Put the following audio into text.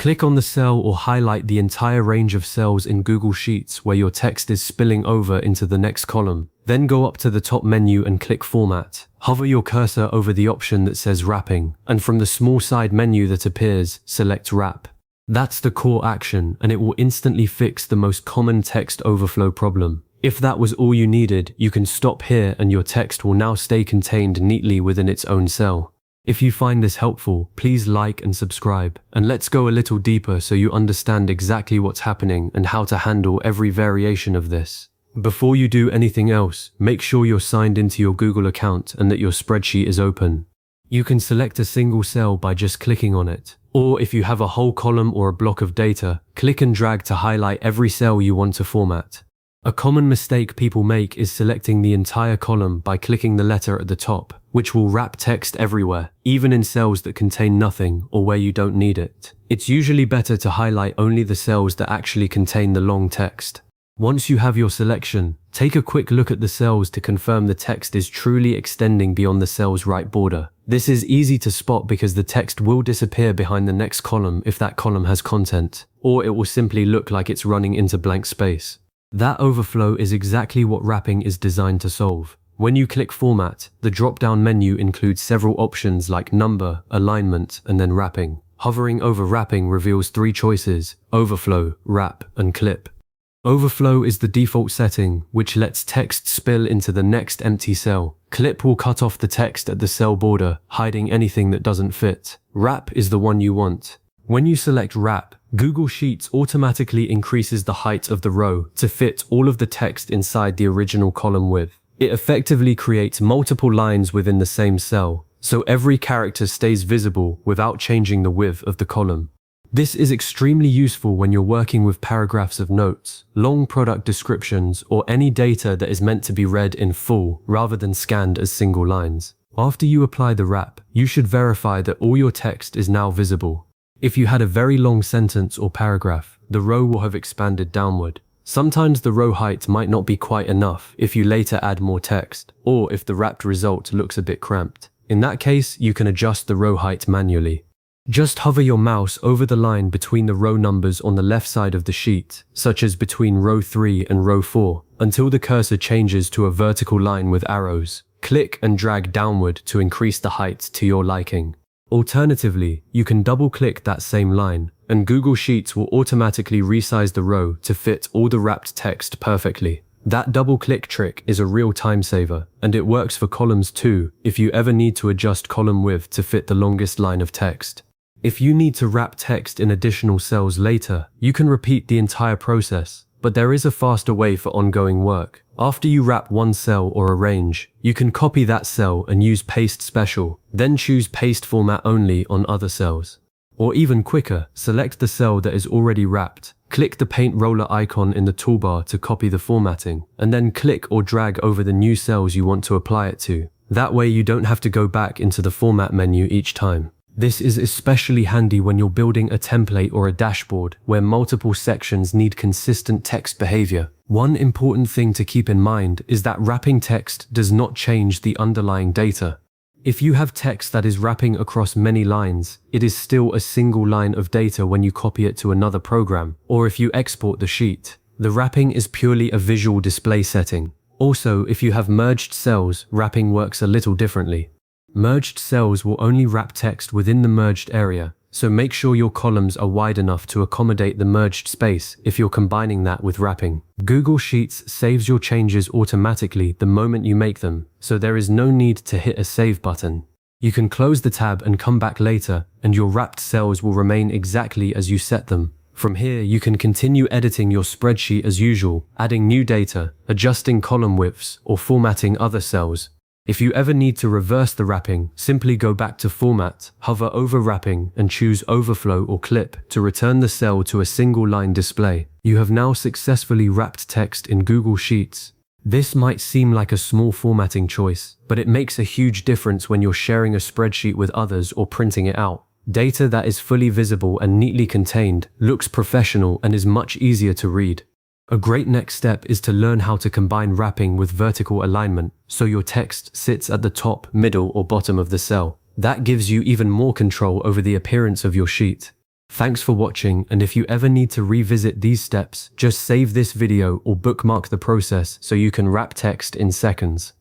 Click on the cell or highlight the entire range of cells in Google Sheets where your text is spilling over into the next column. Then go up to the top menu and click Format. Hover your cursor over the option that says Wrapping, and from the small side menu that appears, select Wrap. That's the core action, and it will instantly fix the most common text overflow problem. If that was all you needed, you can stop here and your text will now stay contained neatly within its own cell. If you find this helpful, please like and subscribe, and let's go a little deeper so you understand exactly what's happening and how to handle every variation of this. Before you do anything else, make sure you're signed into your Google account and that your spreadsheet is open. You can select a single cell by just clicking on it, or if you have a whole column or a block of data, click and drag to highlight every cell you want to format. A common mistake people make is selecting the entire column by clicking the letter at the top, which will wrap text everywhere, even in cells that contain nothing or where you don't need it. It's usually better to highlight only the cells that actually contain the long text. Once you have your selection, take a quick look at the cells to confirm the text is truly extending beyond the cell's right border. This is easy to spot because the text will disappear behind the next column if that column has content, or it will simply look like it's running into blank space. That overflow is exactly what wrapping is designed to solve. When you click Format, the drop-down menu includes several options like Number, Alignment, and then Wrapping. Hovering over Wrapping reveals 3 choices: Overflow, Wrap, and Clip. Overflow is the default setting, which lets text spill into the next empty cell. Clip will cut off the text at the cell border, hiding anything that doesn't fit. Wrap is the one you want. When you select Wrap, Google Sheets automatically increases the height of the row to fit all of the text inside the original column width. It effectively creates multiple lines within the same cell, so every character stays visible without changing the width of the column. This is extremely useful when you're working with paragraphs of notes, long product descriptions, or any data that is meant to be read in full rather than scanned as single lines. After you apply the wrap, you should verify that all your text is now visible. If you had a very long sentence or paragraph, the row will have expanded downward. Sometimes the row height might not be quite enough if you later add more text, or if the wrapped result looks a bit cramped. In that case, you can adjust the row height manually. Just hover your mouse over the line between the row numbers on the left side of the sheet, such as between row 3 and row 4, until the cursor changes to a vertical line with arrows. Click and drag downward to increase the height to your liking. Alternatively, you can double-click that same line, and Google Sheets will automatically resize the row to fit all the wrapped text perfectly. That double-click trick is a real time saver, and it works for columns too if you ever need to adjust column width to fit the longest line of text. If you need to wrap text in additional cells later, you can repeat the entire process, but there is a faster way for ongoing work. After you wrap one cell or a range, you can copy that cell and use Paste Special, then choose Paste Format Only on other cells. Or even quicker, select the cell that is already wrapped, click the paint roller icon in the toolbar to copy the formatting, and then click or drag over the new cells you want to apply it to. That way you don't have to go back into the format menu each time. This is especially handy when you're building a template or a dashboard where multiple sections need consistent text behavior. One important thing to keep in mind is that wrapping text does not change the underlying data. If you have text that is wrapping across many lines, it is still a single line of data when you copy it to another program, or if you export the sheet. The wrapping is purely a visual display setting. Also, if you have merged cells, wrapping works a little differently. Merged cells will only wrap text within the merged area, so make sure your columns are wide enough to accommodate the merged space if you're combining that with wrapping. Google Sheets saves your changes automatically the moment you make them, so there is no need to hit a save button. You can close the tab and come back later, and your wrapped cells will remain exactly as you set them. From here, you can continue editing your spreadsheet as usual, adding new data, adjusting column widths, or formatting other cells. If you ever need to reverse the wrapping, simply go back to Format, hover over Wrapping, and choose Overflow or Clip to return the cell to a single line display. You have now successfully wrapped text in Google Sheets. This might seem like a small formatting choice, but it makes a huge difference when you're sharing a spreadsheet with others or printing it out. Data that is fully visible and neatly contained looks professional and is much easier to read. A great next step is to learn how to combine wrapping with vertical alignment, so your text sits at the top, middle, or bottom of the cell. That gives you even more control over the appearance of your sheet. Thanks for watching, and if you ever need to revisit these steps, just save this video or bookmark the process so you can wrap text in seconds.